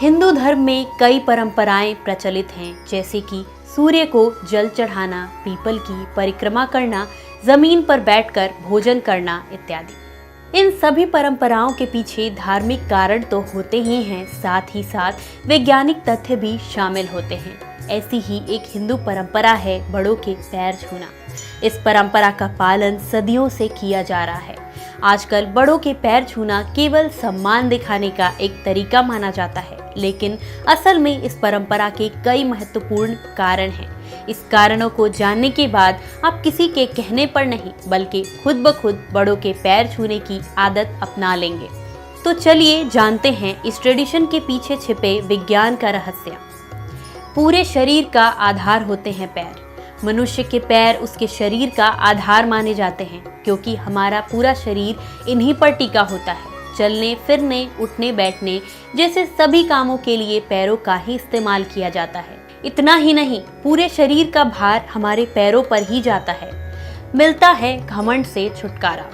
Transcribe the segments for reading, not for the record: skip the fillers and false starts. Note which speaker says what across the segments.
Speaker 1: हिंदू धर्म में कई परंपराएं प्रचलित हैं, जैसे कि सूर्य को जल चढ़ाना, पीपल की परिक्रमा करना, जमीन पर बैठकर भोजन करना इत्यादि। इन सभी परंपराओं के पीछे धार्मिक कारण तो होते ही हैं, साथ ही साथ वैज्ञानिक तथ्य भी शामिल होते हैं। ऐसी ही एक हिंदू परंपरा है बड़ों के पैर छूना। इस परंपरा का पालन सदियों से किया जा रहा है। आजकल बड़ों के पैर छूना केवल सम्मान दिखाने का एक तरीका माना जाता है, लेकिन असल में इस परंपरा के कई महत्वपूर्ण कारण हैं। इस कारणों को जानने के बाद आप किसी के कहने पर नहीं, बल्कि खुद ब खुद बड़ों के पैर छूने की आदत अपना लेंगे। तो चलिए जानते हैं इस ट्रेडिशन के पीछे छिपे विज्ञान का रहस्य। पूरे शरीर का आधार होते हैं पैर। मनुष्य के पैर उसके शरीर का आधार माने जाते हैं, क्योंकि हमारा पूरा शरीर इन्हीं पर टिका होता है। चलने फिरने, उठने बैठने जैसे सभी कामों के लिए पैरों का ही इस्तेमाल किया जाता है। इतना ही नहीं, पूरे शरीर का भार हमारे पैरों पर ही जाता है। मिलता है घमंड से छुटकारा।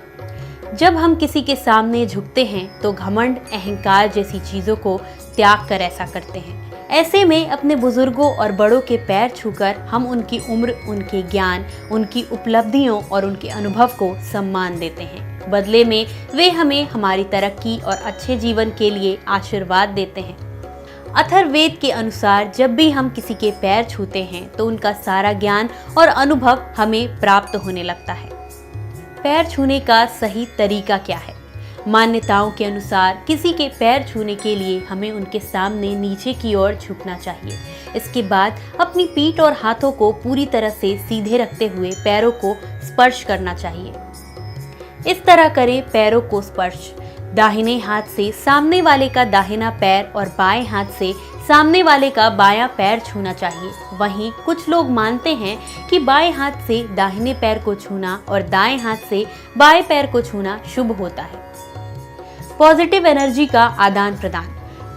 Speaker 1: जब हम किसी के सामने झुकते हैं तो घमंड, अहंकार जैसी चीजों को त्याग कर ऐसा करते हैं। ऐसे में अपने बुजुर्गों और बड़ों के पैर छूकर हम उनकी उम्र, उनके ज्ञान, उनकी उपलब्धियों और उनके अनुभव को सम्मान देते हैं। बदले में वे हमें हमारी तरक्की और अच्छे जीवन के लिए आशीर्वाद देते हैं। अथर्ववेद के अनुसार जब भी हम किसी के पैर छूते हैं तो उनका सारा ज्ञान और अनुभव हमें प्राप्त होने लगता है। पैर छूने का सही तरीका क्या है? मान्यताओं के अनुसार किसी के पैर छूने के लिए हमें उनके सामने नीचे की ओर झुकना चाहिए। इसके बाद अपनी पीठ और हाथों को पूरी तरह से सीधे रखते हुए पैरों को स्पर्श करना चाहिए। इस तरह करें पैरों को स्पर्श। दाहिने हाथ से सामने वाले का दाहिना पैर और बाएं हाथ से सामने वाले का बायां पैर छूना चाहिए। वहीं कुछ लोग मानते हैं कि बाएं हाथ से दाहिने पैर को छूना और दाएं हाथ से बाएं पैर को छूना शुभ होता है। पॉजिटिव एनर्जी का आदान प्रदान।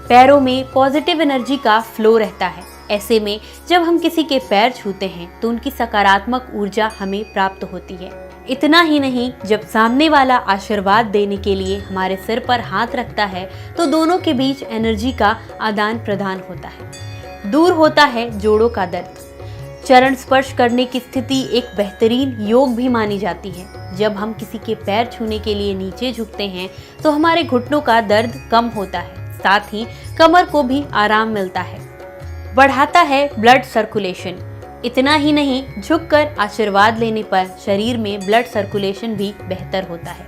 Speaker 1: पैरों में पॉजिटिव एनर्जी का फ्लो रहता है। ऐसे में जब हम किसी के पैर छूते हैं तो उनकी सकारात्मक ऊर्जा हमें प्राप्त होती है। इतना ही नहीं, जब सामने वाला आशीर्वाद देने के लिए हमारे सिर पर हाथ रखता है तो दोनों के बीच एनर्जी का आदान प्रदान होता है। दूर होता है जोड़ों का दर्द। चरण स्पर्श करने की स्थिति एक बेहतरीन योग भी मानी जाती है। जब हम किसी के पैर छूने के लिए नीचे झुकते हैं तो हमारे घुटनों का दर्द कम होता है, साथ ही कमर को भी आराम मिलता है। बढ़ाता है ब्लड सर्कुलेशन। इतना ही नहीं, झुककर आशीर्वाद लेने पर शरीर में ब्लड सर्कुलेशन भी बेहतर होता है।